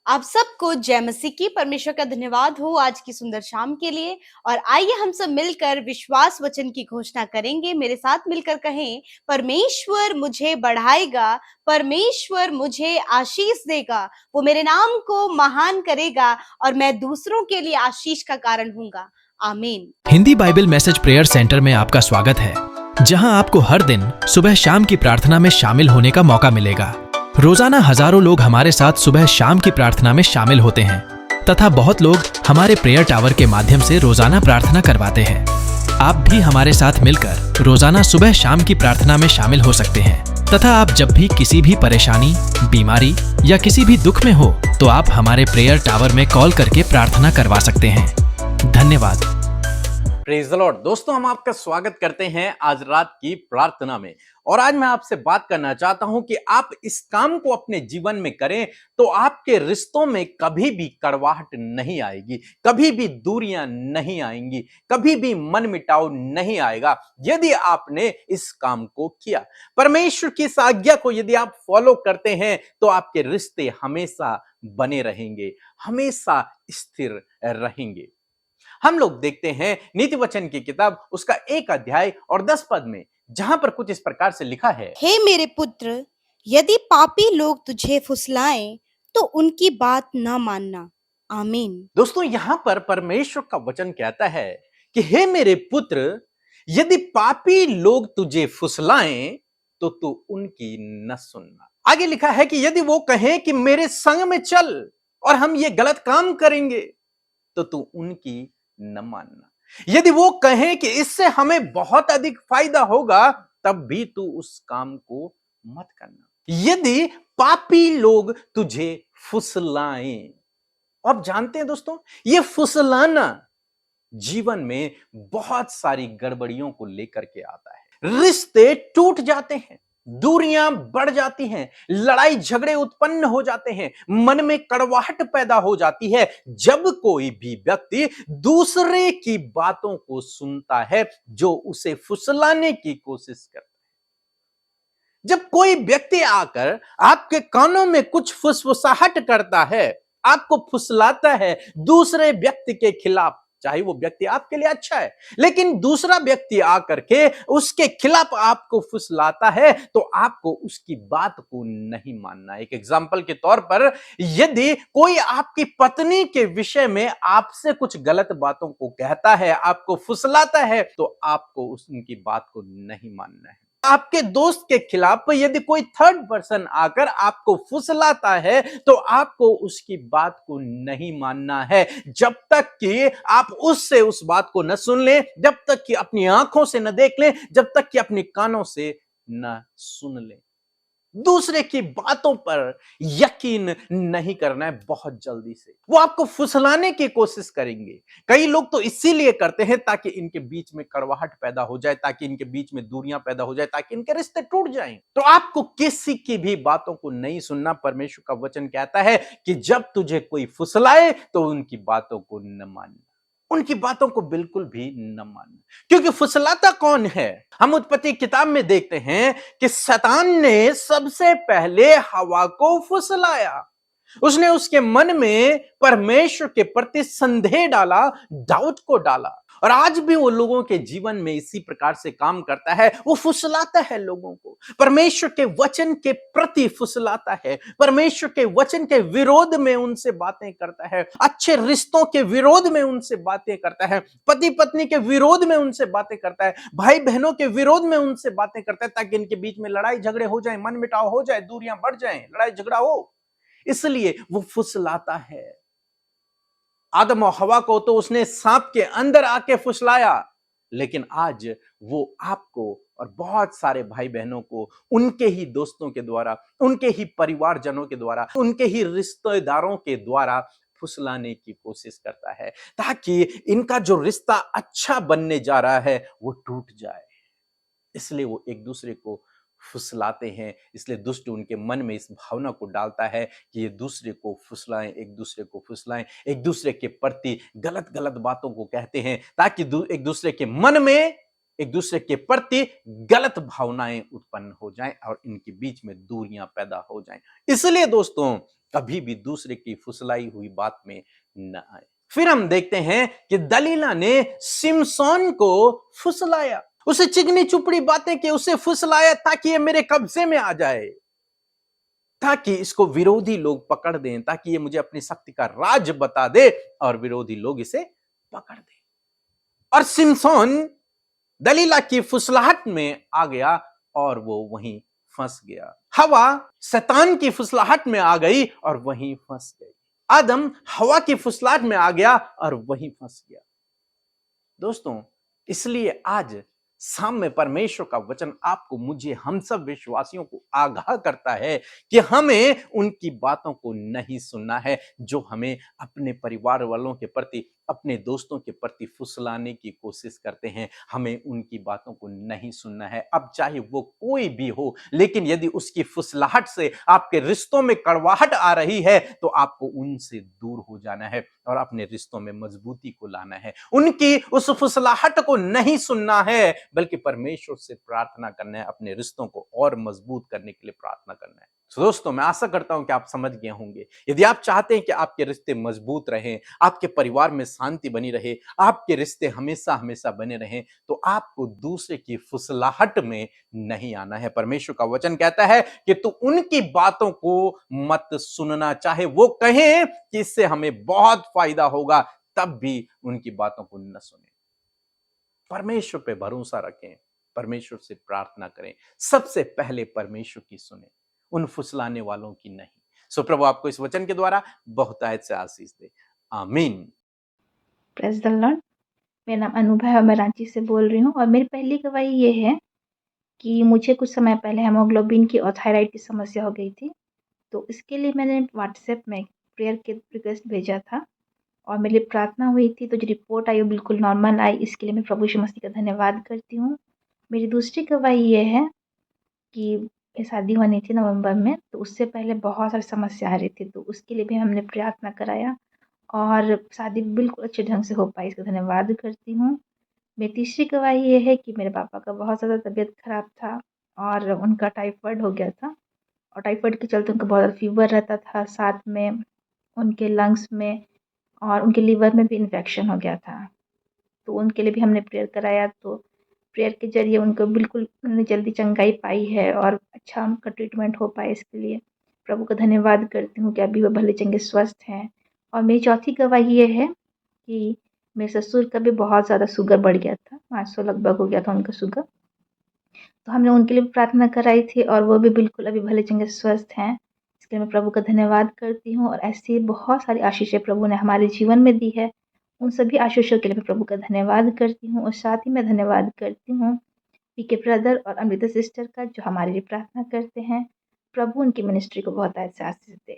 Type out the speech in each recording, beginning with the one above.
आप सबको जय मसीह की। परमेश्वर का धन्यवाद हो आज की सुंदर शाम के लिए। और आइए हम सब मिलकर विश्वास वचन की घोषणा करेंगे। मेरे साथ मिलकर कहें, परमेश्वर मुझे बढ़ाएगा, परमेश्वर मुझे आशीष देगा, वो मेरे नाम को महान करेगा और मैं दूसरों के लिए आशीष का कारण हूँगा। आमीन। Hindi Bible message prayer centre में आपका स्वागत है, जहां आपको हर दिन सुबह शाम की प्रार्थना में शामिल होने का मौका मिलेगा। रोजाना हजारों लोग हमारे साथ सुबह शाम की प्रार्थना में शामिल होते हैं तथा बहुत लोग हमारे प्रेयर टावर के माध्यम से रोजाना प्रार्थना करवाते हैं। आप भी हमारे साथ मिलकर रोजाना सुबह शाम की प्रार्थना में शामिल हो सकते हैं तथा आप जब भी किसी भी परेशानी, बीमारी या किसी भी दुख में हो तो आप हमारे प्रेयर टावर में कॉल करके प्रार्थना करवा सकते हैं। धन्यवाद। Praise the Lord. दोस्तों, हम आपका स्वागत करते हैं आज रात की प्रार्थना में। और आज मैं आपसे बात करना चाहता हूं कि आप इस काम को अपने जीवन में करें तो आपके रिश्तों में कभी भी कड़वाहट नहीं आएगी, कभी भी दूरियां नहीं आएंगी, कभी भी मनमुटाव नहीं आएगा यदि आपने इस काम को किया। परमेश्वर की इस आज्ञा को यदि आप फॉलो करते हैं तो आपके रिश्ते हमेशा बने रहेंगे, हमेशा स्थिर रहेंगे। हम लोग देखते हैं नीति वचन की किताब उसका 1 अध्याय और 10 पद में, जहां पर कुछ इस प्रकार से लिखा है, हे मेरे पुत्र, यदि पापी लोग तुझे फुसलाएं तो उनकी बात न मानना। आमीन। दोस्तों यहां पर परमेश्वर का वचन कहता है कि हे मेरे पुत्र, यदि पापी लोग तुझे फुसलाएं तो तू उनकी न सुनना। आगे लिखा है कि यदि वो कहें कि मेरे संग में चल और हम ये गलत काम करेंगे तो तू उनकी न मानना। यदि वो कहें कि इससे हमें बहुत अधिक फायदा होगा तब भी तू उस काम को मत करना। यदि पापी लोग तुझे फुसलाएं, आप जानते हैं दोस्तों, ये फुसलाना जीवन में बहुत सारी गड़बड़ियों को लेकर के आता है। रिश्ते टूट जाते हैं, दूरियां बढ़ जाती हैं, लड़ाई झगड़े उत्पन्न हो जाते हैं, मन में कड़वाहट पैदा हो जाती है जब कोई भी व्यक्ति दूसरे की बातों को सुनता है जो उसे फुसलाने की कोशिश करता है। जब कोई व्यक्ति आकर आपके कानों में कुछ फुसफुसाहट करता है, आपको फुसलाता है दूसरे व्यक्ति के खिलाफ, चाहे वो व्यक्ति आपके लिए अच्छा है, लेकिन दूसरा व्यक्ति आकर के उसके खिलाफ आपको फुसलाता है तो आपको उसकी बात को नहीं मानना। एक एग्जांपल के तौर पर, यदि कोई आपकी पत्नी के विषय में आपसे कुछ गलत बातों को कहता है, आपको फुसलाता है, तो आपको उनकी बात को नहीं मानना है। आपके दोस्त के खिलाफ यदि कोई थर्ड पर्सन आकर आपको फुसलाता है तो आपको उसकी बात को नहीं मानना है जब तक कि आप उससे उस बात को न सुन लें, जब तक कि अपनी आंखों से न देख लें, जब तक कि अपने कानों से न सुन लें। दूसरे की बातों पर यकीन नहीं करना है बहुत जल्दी से। वो आपको फुसलाने की कोशिश करेंगे। कई लोग तो इसीलिए करते हैं ताकि इनके बीच में कड़वाहट पैदा हो जाए, ताकि इनके बीच में दूरियां पैदा हो जाए, ताकि इनके रिश्ते टूट जाएं। तो आपको किसी की भी बातों को नहीं सुनना। परमेश्वर का वचन कहता है कि जब तुझे कोई फुसलाए तो उनकी बातों को न मानना, उनकी बातों को बिल्कुल भी न मानना। क्योंकि फुसलाता कौन है? हम उत्पत्ति किताब में देखते हैं कि शैतान ने सबसे पहले हवा को फुसलाया। उसने उसके मन में परमेश्वर के प्रति संदेह डाला, डाउट को डाला। और आज भी वो लोगों के जीवन में इसी प्रकार से काम करता है। वो फुसलाता है लोगों को, परमेश्वर के वचन के प्रति फुसलाता है, परमेश्वर के वचन के विरोध में उनसे बातें करता है, अच्छे रिश्तों के विरोध में उनसे बातें करता है, पति पत्नी के विरोध में उनसे बातें करता है, भाई बहनों के विरोध में उनसे बातें करता है, ताकि इनके बीच में लड़ाई झगड़े हो जाए, मन मिटाव हो जाए, दूरियां बढ़ जाएं, लड़ाई झगड़ा हो। इसलिए वो फुसलाता है। आदम और हवा को तो उसने सांप के अंदर आके फुसलाया, लेकिन आज वो आपको और बहुत सारे भाई बहनों को उनके ही दोस्तों के द्वारा, उनके ही परिवारजनों के द्वारा, उनके ही रिश्तेदारों के द्वारा फुसलाने की कोशिश करता है, ताकि इनका जो रिश्ता अच्छा बनने जा रहा है वो टूट जाए। इसलिए वो एक दूसरे को फुसलाते हैं। इसलिए दुष्ट उनके मन में इस भावना को डालता है कि ये दूसरे को फुसलाएं, एक दूसरे को फुसलाएं, एक दूसरे के प्रति गलत गलत बातों को कहते हैं, ताकि एक दूसरे के मन में एक दूसरे के प्रति गलत भावनाएं उत्पन्न हो जाएं और इनके बीच में दूरियां पैदा हो जाएं। इसलिए दोस्तों, कभी भी दूसरे की फुसलाई हुई बात में न आए। फिर हम देखते हैं कि दलीला ने सिमसोन को फुसलाया, उसे चिकनी चुपड़ी बातें की, उसे फुसलाया ताकि ये मेरे कब्जे में आ जाए, ताकि इसको विरोधी लोग पकड़ दें, ताकि ये मुझे अपनी शक्ति का राज बता दे और विरोधी लोग इसे पकड़ दें। और सिमसोन दलीला की फुसलाहट में आ गया और वो वहीं फंस गया। हवा शैतान की फुसलाहट में आ गई और वहीं फंस गई। आदम हवा की फुसलाहट में आ गया और वहीं फंस गया। दोस्तों, इसलिए आज शाम में परमेश्वर का वचन आपको, मुझे, हम सब विश्वासियों को आगाह करता है कि हमें उनकी बातों को नहीं सुनना है जो हमें अपने परिवार वालों के प्रति, अपने दोस्तों के प्रति फुसलाने की कोशिश करते हैं। हमें उनकी बातों को नहीं सुनना है, अब चाहे वो कोई भी हो। लेकिन यदि उसकी फुसलाहट से आपके रिश्तों में कड़वाहट आ रही है तो आपको उनसे दूर हो जाना है और अपने रिश्तों में मजबूती को लाना है। उनकी उस फुसलाहट को नहीं सुनना है, बल्कि परमेश्वर से प्रार्थना करना है, अपने रिश्तों को और मजबूत करने के लिए प्रार्थना करना है। तो दोस्तों, मैं आशा करता हूं कि आप समझ गए होंगे। यदि आप चाहते हैं कि आपके रिश्ते मजबूत रहें, आपके परिवार में शांति बनी रहे, आपके रिश्ते हमेशा हमेशा बने रहें, तो आपको दूसरे की फुसलाहट में नहीं आना है। परमेश्वर का वचन कहता है कि तू उनकी बातों को मत सुनना, चाहे वो कहें कि इससे हमें बहुत फायदा होगा, तब भी उनकी बातों को न सुने। परमेश्वर पे भरोसा रखें, परमेश्वर से प्रार्थना करें, सबसे पहले परमेश्वर की सुने, उन फुसलाने वालों की नहीं। सो प्रभु आपको इस वचन के द्वारा बहुतायत से आशीष दे। आमीन। Praise the Lord. मेरा नाम अनुभव है और मैं रांची से बोल रही हूँ। और मेरी पहली गवाही ये है कि मुझे कुछ समय पहले हेमोग्लोबिन की और थायराइड की समस्या हो गई थी। तो इसके लिए मैंने व्हाट्सएप में प्रेयर के रिक्वेस्ट भेजा था और मेरे लिए प्रार्थना हुई थी। तो जो रिपोर्ट आई वो बिल्कुल नॉर्मल आई। इसके लिए मैं प्रभु यीशु मसीह का धन्यवाद करती हूँ। मेरी दूसरी गवाही ये है कि मेरी शादी होनी थी नवंबर में, तो उससे पहले बहुत सारी समस्या आ रही थी, तो उसके लिए भी हमने प्रार्थना कराया और शादी बिल्कुल अच्छे ढंग से हो पाई। इसका धन्यवाद करती हूँ। मेरी तीसरी गवाही ये है कि मेरे पापा का बहुत ज़्यादा तबीयत ख़राब था और उनका टाइफाइड हो गया था और टाइफाइड के चलते उनका बहुत ज़्यादा फीवर रहता था, साथ में उनके लंग्स में और उनके लीवर में भी इन्फेक्शन हो गया था। तो उनके लिए भी हमने प्रेयर कराया। तो प्रेयर के ज़रिए उनको बिल्कुल उन्होंने जल्दी चंगाई पाई है और अच्छा उनका ट्रीटमेंट हो पाया। इसके लिए प्रभु का धन्यवाद करती हूँ कि अभी वो भले चंगे स्वस्थ हैं। और मेरी चौथी गवाही ये है कि मेरे ससुर का भी बहुत ज़्यादा शुगर बढ़ गया था, 500 लगभग हो गया था उनका शुगर। तो हमने उनके लिए भी प्रार्थना कराई थी और वो भी बिल्कुल अभी भले चंगे स्वस्थ हैं। इसके लिए मैं प्रभु का धन्यवाद करती हूँ। और ऐसी बहुत सारी आशीषें प्रभु ने हमारे जीवन में दी है, उन सभी आशीषों के लिए मैं प्रभु का धन्यवाद करती हूँ। और साथ ही मैं धन्यवाद करती हूँ पीके ब्रदर और अमृता सिस्टर का, जो हमारे लिए प्रार्थना करते हैं। प्रभु उनकी मिनिस्ट्री को बहुत ऐसे आशीष दे।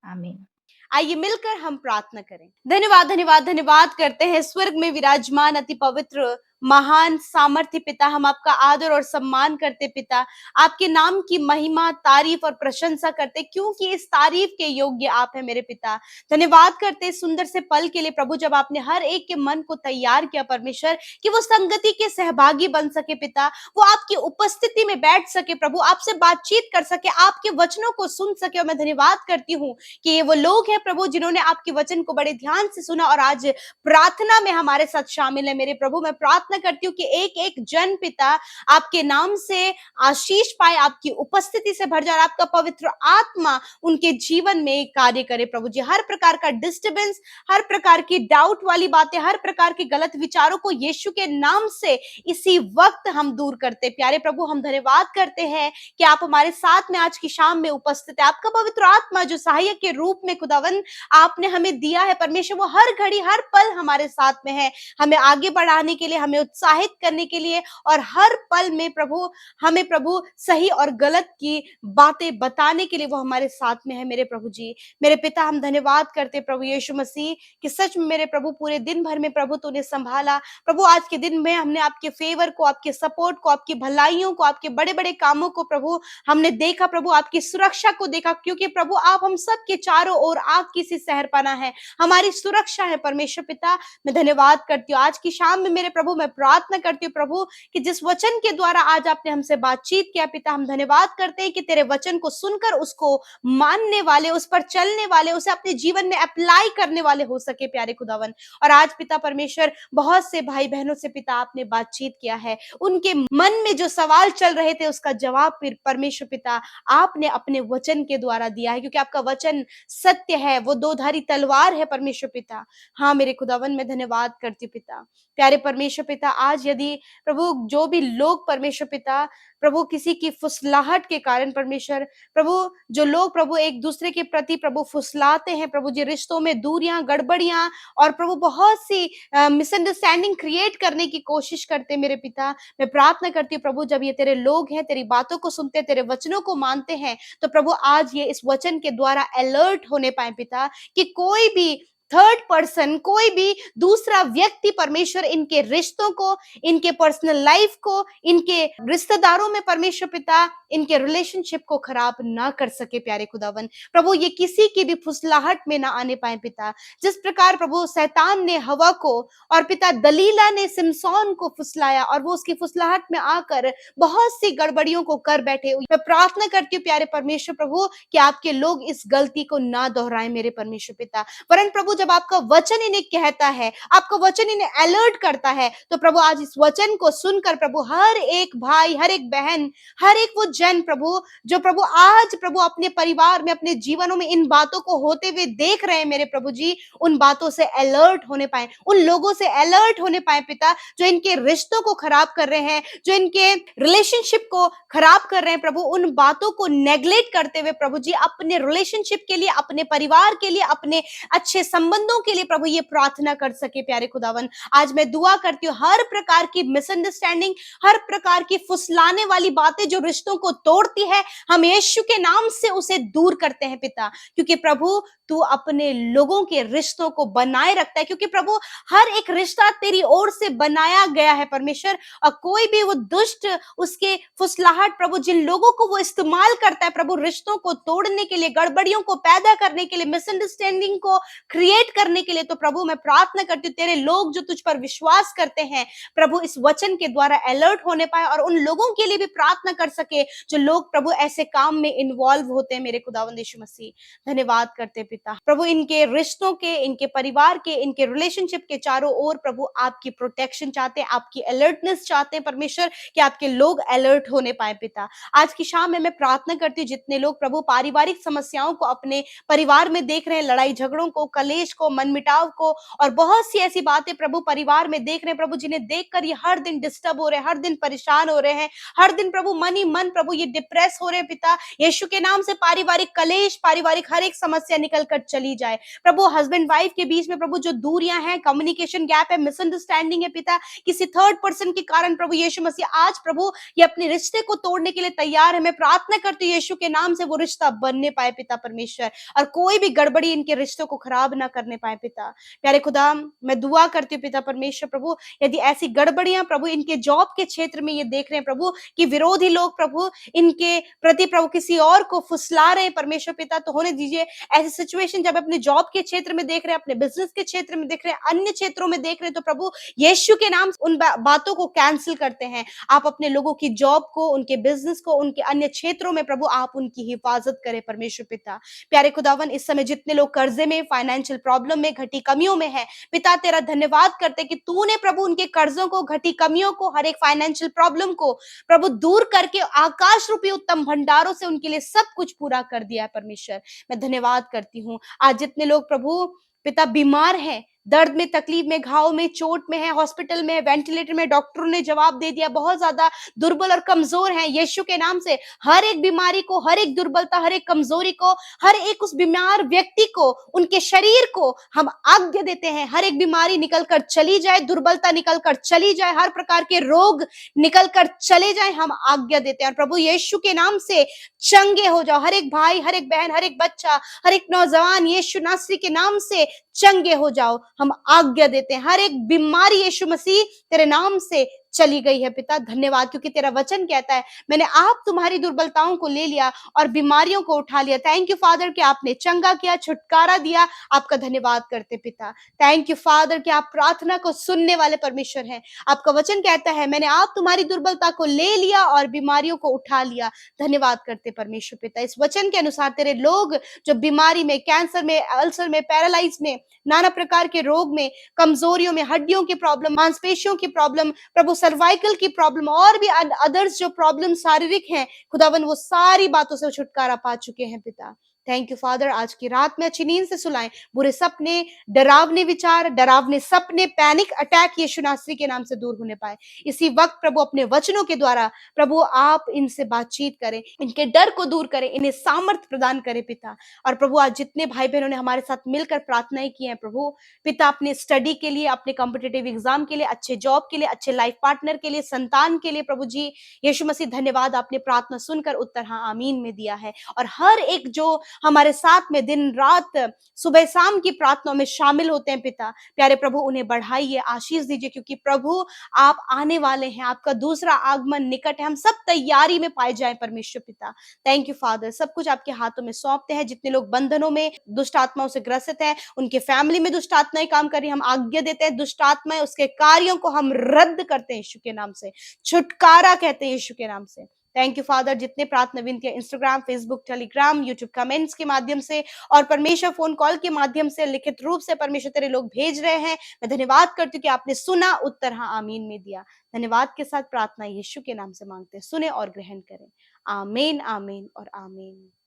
आमीन। आइए मिलकर हम प्रार्थना करें। धन्यवाद धन्यवाद धन्यवाद करते हैं स्वर्ग में विराजमान अति पवित्र महान सामर्थ्य पिता, हम आपका आदर और सम्मान करते पिता, आपके नाम की महिमा तारीफ और प्रशंसा करते, क्योंकि इस तारीफ के योग्य आप है मेरे पिता। धन्यवाद करते सुंदर से पल के लिए प्रभु, जब आपने हर एक के मन को तैयार किया परमेश्वर, कि वो संगति के सहभागी बन सके पिता, वो आपकी उपस्थिति में बैठ सके प्रभु, आपसे बातचीत कर सके, आपके वचनों को सुन सके। और मैं धन्यवाद करती हूँ कि ये वो लोग हैं प्रभु जिन्होंने आपके वचन को बड़े ध्यान से सुना और आज प्रार्थना में हमारे साथ शामिल है मेरे प्रभु। मैं प्रार्थना करती हूँ कि एक एक जन पिता आपके नाम से आशीष पाए, आपकी उपस्थिति से भर जाए, आपका पवित्र आत्मा उनके जीवन में कार्य करे प्रभु जी। हर प्रकार का डिस्टर्बेंस, हर प्रकार की डाउट वाली बातें, हर प्रकार के गलत विचारों को यीशु के नाम से इसी वक्त हम दूर करते। प्यारे प्रभु, हम धन्यवाद करते हैं कि आप हमारे साथ में आज की शाम में उपस्थित है। आपका पवित्र आत्मा जो सहायक के रूप में खुदावन आपने हमें दिया है परमेश्वर, वो हर घड़ी हर पल हमारे साथ में है, हमें आगे बढ़ाने के लिए, हमें उत्साहित करने के लिए, और हर पल में प्रभु हमें प्रभु सही और गलत की बातें बताने के लिए वो हमारे साथ में है मेरे प्रभु जी। मेरे पिता, हम धन्यवाद करते प्रभु यीशु मसीह कि सच में मेरे प्रभु पूरे दिन भर में प्रभु तूने संभाला प्रभु। आज के दिन में हमने आपके फेवर को, आपके सपोर्ट को, आपकी भलाइयों को, आपके बड़े बड़े कामों को प्रभु हमने देखा प्रभु, आपकी सुरक्षा को देखा, क्योंकि प्रभु आप हम सब के चारों ओर आग की सी सहरपना है, हमारी सुरक्षा है परमेश्वर पिता। मैं धन्यवाद करती हूँ आज की शाम में मेरे प्रभु। मैं मैं प्रार्थना करती हूँ प्रभु कि जिस वचन के द्वारा आज आपने हमसे बातचीत किया पिता, हम धन्यवाद करते हैं कि तेरे वचन को सुनकर उसको मानने वाले, उस पर चलने वाले, उसे अपने जीवन में अप्लाई करने वाले हो सके प्यारे खुदावन। और आज पिता परमेश्वर बहुत से भाई बहनों से पिता आपने बातचीत किया है, उनके मन में जो सवाल चल रहे थे उसका जवाब फिर परमेश्वर पिता आपने अपने वचन के द्वारा दिया है, क्योंकि आपका वचन सत्य है, वो दो धारी तलवार है परमेश्वर पिता। हाँ मेरे खुदावन, मैं धन्यवाद करती हूँ पिता। प्यारे परमेश्वर पिता, आज यदि प्रभु जो भी लोग परमेश्वर पिता प्रभु किसी की फुसलाहट के कारण परमेश्वर प्रभु, जो लोग प्रभु एक दूसरे के प्रति प्रभु फुसलाते हैं प्रभु, जी रिश्तों में दूरियां, गड़बड़ियां और प्रभु बहुत सी मिसअंडरस्टैंडिंग क्रिएट करने की कोशिश करते मेरे पिता, मैं प्रार्थना करती हूँ प्रभु, जब ये तेरे लोग हैं, तेरी बातों को सुनते, तेरे वचनों को मानते हैं, तो प्रभु आज ये इस वचन के द्वारा अलर्ट होने पाए पिता, कि कोई भी थर्ड पर्सन, कोई भी दूसरा व्यक्ति परमेश्वर इनके रिश्तों को, इनके पर्सनल लाइफ को, इनके रिश्तेदारों में परमेश्वर पिता इनके रिलेशनशिप को खराब ना कर सके प्यारे खुदावन। प्रभु ये किसी की भी फुसलाहट में ना आने पाए पिता। जिस प्रकार प्रभु शैतान ने हवा को और पिता दलीला ने सिमसोन को फुसलाया और वो उसकी फुसलाहट में आकर बहुत सी गड़बड़ियों को कर बैठे, मैं प्रार्थना करती हूँ प्यारे परमेश्वर प्रभु कि आपके लोग इस गलती को ना दोहराएं मेरे परमेश्वर पिता। वरन प्रभु जब आपका वचन इन्हें कहता है, आपका वचन इन्हें अलर्ट करता है, तो प्रभु आज इस वचन को सुनकर प्रभु हर एक भाई, हर एक बहन, हर एक वो जन प्रभु जो प्रभु आज प्रभु अपने परिवार में, अपने जीवनों में इन बातों को होते हुए देख रहे हैं मेरे प्रभु जी, उन बातों से अलर्ट होने पाए, उन लोगों से अलर्ट होने पाए पिता जो इनके रिश्तों को खराब कर रहे हैं, जो इनके रिलेशनशिप को खराब कर रहे हैं प्रभु, उन बातों को नेग्लेक्ट करते हुए प्रभु जी अपने रिलेशनशिप के लिए, अपने परिवार के लिए, अपने अच्छे संबंधों के लिए प्रभु ये प्रार्थना कर सके प्यारे खुदावन। आज मैं दुआ करती हूँ हर प्रकार की मिसअंडरस्टैंडिंग, हर प्रकार की फुसलाने वाली बातें जो रिश्तों को तोड़ती है, हम यीशु के नाम से उसे दूर करते हैं पिता, क्योंकि प्रभु तू अपने लोगों के रिश्तों को बनाए रखता है, क्योंकि प्रभु हर एक रिश्ता तेरी ओर से बनाया गया है परमेश्वर, और कोई भी वो दुष्ट उसके फुसलाहट प्रभु जिन लोगों को वो इस्तेमाल करता है प्रभु रिश्तों को तोड़ने के लिए, गड़बड़ियों को पैदा करने के लिए, मिसअंडरस्टैंडिंग को क्रिएट करने के लिए, तो प्रभु मैं प्रार्थना करती हूँ तेरे लोग जो तुझ पर विश्वास करते हैं प्रभु इस वचन के द्वारा अलर्ट होने पाए, और उन लोगों के लिए भी प्रार्थना कर सके जो लोग प्रभु ऐसे काम में इन्वॉल्व होते हैं मेरे खुदावंद यीशु मसीह। धन्यवाद करते पिता प्रभु इनके रिश्तों के, इनके परिवार के, इनके रिलेशनशिप के चारों ओर प्रभु आपकी प्रोटेक्शन चाहते हैं, आपकी अलर्टनेस चाहते हैं परमेश्वर, कि आपके लोग अलर्ट होने पाए पिता। आज की शाम में मैं प्रार्थना करती हूँ जितने लोग प्रभु पारिवारिक समस्याओं को अपने परिवार में देख रहे हैं, लड़ाई झगड़ों को, कलेश को, मनमिटाव को और बहुत सी ऐसी बातें प्रभु परिवार में देख रहे हैं प्रभु, जिन्हें देखकर ये हर दिन डिस्टर्ब हो रहे हैं, हर दिन परेशान हो रहे हैं, हर दिन प्रभु मन ही मन प्रभु ये डिप्रेस हो रहे हैं पिता, यीशु के नाम से पारिवारिक कलेश, पारिवारिक हर एक समस्या निकल कर चली जाए प्रभु। हस्बैंड वाइफ के बीच में प्रभु जो दूरियां हैं, कम्युनिकेशन गैप है, मिसअंडरस्टैंडिंग है पिता, किसी थर्ड पर्सन के कारण प्रभु यीशु मसीह आज प्रभु ये अपने रिश्ते को तोड़ने के लिए तैयार है। मैं प्रार्थना करती हूँ यीशु के नाम से वो रिश्ता बनने पाए पिता परमेश्वर, और कोई भी गड़बड़ी इनके रिश्तों को खराब ना करने पाए पिता। प्यारे खुदा मैं दुआ करती हूँ पिता परमेश्वर प्रभु, यदि ऐसी गड़बड़ियां प्रभु इनके जॉब के क्षेत्र में ये देख रहे हैं प्रभु कि विरोधी लोग प्रभु इनके प्रति प्रभु किसी और को फुसला रहे हैं परमेश्वर पिता, तो होने दीजिए ऐसी सिचुएशन जब अपने जॉब के क्षेत्र में देख रहे हैं, अपने बिजनेस के क्षेत्र में देख रहे हैं, अन्य क्षेत्रों में देख रहे हैं, तो प्रभु यीशु के नाम से उन बातों को कैंसिल करते हैं। आप अपने लोगों की जॉब को, उनके बिजनेस को, उनके अन्य क्षेत्रों में प्रभु आप उनकी हिफाजत करें परमेश्वर पिता। प्यारे खुदावन इस समय जितने लोग कर्जे में, फाइनेंशियल प्रॉब्लम में, घटी कमियों में है पिता, तेरा धन्यवाद करते कि तूने प्रभु उनके कर्जों को, घटी कमियों को, हर एक फाइनेंशियल प्रॉब्लम को प्रभु दूर करके आकाश रूपी उत्तम भंडारों से उनके लिए सब कुछ पूरा कर दिया है परमेश्वर। मैं धन्यवाद करती हूँ। आज जितने लोग प्रभु पिता बीमार हैं, दर्द में, तकलीफ में, घाव में, चोट में है, हॉस्पिटल में, वेंटिलेटर में, डॉक्टरों ने जवाब दे दिया, बहुत ज्यादा दुर्बल और कमजोर हैं, यीशु के नाम से हर एक बीमारी को, हर एक दुर्बलता, हर एक कमजोरी को, हर एक उस बीमार व्यक्ति को, उनके शरीर को हम आज्ञा देते हैं, हर एक बीमारी निकल कर चली जाए, दुर्बलता निकल कर चली जाए, हर प्रकार के रोग निकल कर चले जाए, हम आज्ञा देते हैं। और प्रभु यीशु के नाम से चंगे हो जाओ, हर एक भाई, हर एक बहन, हर एक बच्चा, हर एक नौजवान यीशु नासरी के नाम से चंगे हो जाओ, हम आज्ञा देते हैं। हर एक बीमारी यीशु मसीह तेरे नाम से चली गई है पिता। धन्यवाद, क्योंकि तेरा वचन कहता है मैंने आप तुम्हारी दुर्बलताओं को ले लिया और बीमारियों को उठा लिया। थैंक यू फादर कि आपने चंगा किया, छुटकारा दिया। आपका धन्यवाद करते पिता। थैंक यू फादर कि आप प्रार्थना को सुनने वाले परमेश्वर हैं। आपका वचन कहता है मैंने आप तुम्हारी दुर्बलता को ले लिया और बीमारियों को उठा लिया। धन्यवाद करते परमेश्वर पिता। इस वचन के अनुसार तेरे लोग जो बीमारी में, कैंसर में, अल्सर में, पैरालाइज में, नाना प्रकार के रोग में, कमजोरियों में, हड्डियों की प्रॉब्लम, मांसपेशियों की प्रॉब्लम, प्रभु सर्वाइकल की प्रॉब्लम और भी अदर्स जो प्रॉब्लम शारीरिक हैं, खुदावन वो सारी बातों से छुटकारा पा चुके हैं पिता। थैंक यू फादर, आज की रात में अच्छी नींद से सुलाएं। बुरे सपने, डरावने विचार, डरावने सपने, पैनिक अटैक यीशु नासरी के नाम से दूर होने पाए। इसी वक्त प्रभु अपने वचनों के द्वारा प्रभु आप इनसे बातचीत करें, इनके डर को दूर करें, इन्हें सामर्थ प्रदान करें पिता। और प्रभु आज जितने भाई बहनों ने हमारे साथ मिलकर प्रार्थनाएं की हैं प्रभु पिता, अपने स्टडी के लिए, अपने कॉम्पिटिटिव एग्जाम के लिए, अच्छे जॉब के लिए, अच्छे लाइफ पार्टनर के लिए, संतान के लिए, प्रभु जी यीशु मसीह धन्यवाद, आपने प्रार्थना सुनकर उत्तर हाँ आमीन में दिया है। और हर एक जो हमारे साथ में दिन रात सुबह शाम की प्रार्थना में शामिल होते हैं पिता, प्यारे प्रभु उन्हें बढ़ाइए, आशीष दीजिए, क्योंकि प्रभु आप आने वाले हैं, आपका दूसरा आगमन निकट है। हम सब तैयारी में पाए जाए परमेश्वर पिता। थैंक यू फादर, सब कुछ आपके हाथों में सौंपते हैं। जितने लोग बंधनों में, दुष्ट आत्माओं से ग्रसित हैं, उनके फैमिली में दुष्ट आत्माएं काम कर रही हैं, हम आज्ञा देते हैं दुष्ट आत्माएं, उसके कार्यों को हम रद्द करते हैं यीशु के नाम से, छुटकारा कहते हैं यीशु के नाम से। थैंक यू फादर, जितने प्रार्थना विनतियां Instagram, Facebook, Telegram, YouTube comments के माध्यम से और परमेश्वर फोन कॉल के माध्यम से, लिखित रूप से परमेश्वर तेरे लोग भेज रहे हैं, मैं धन्यवाद करती हूँ कि आपने सुना, उत्तर हाँ आमीन में दिया। धन्यवाद के साथ प्रार्थना यीशु के नाम से मांगते हैं, सुने और ग्रहण करें। आमीन, आमीन और आमीन।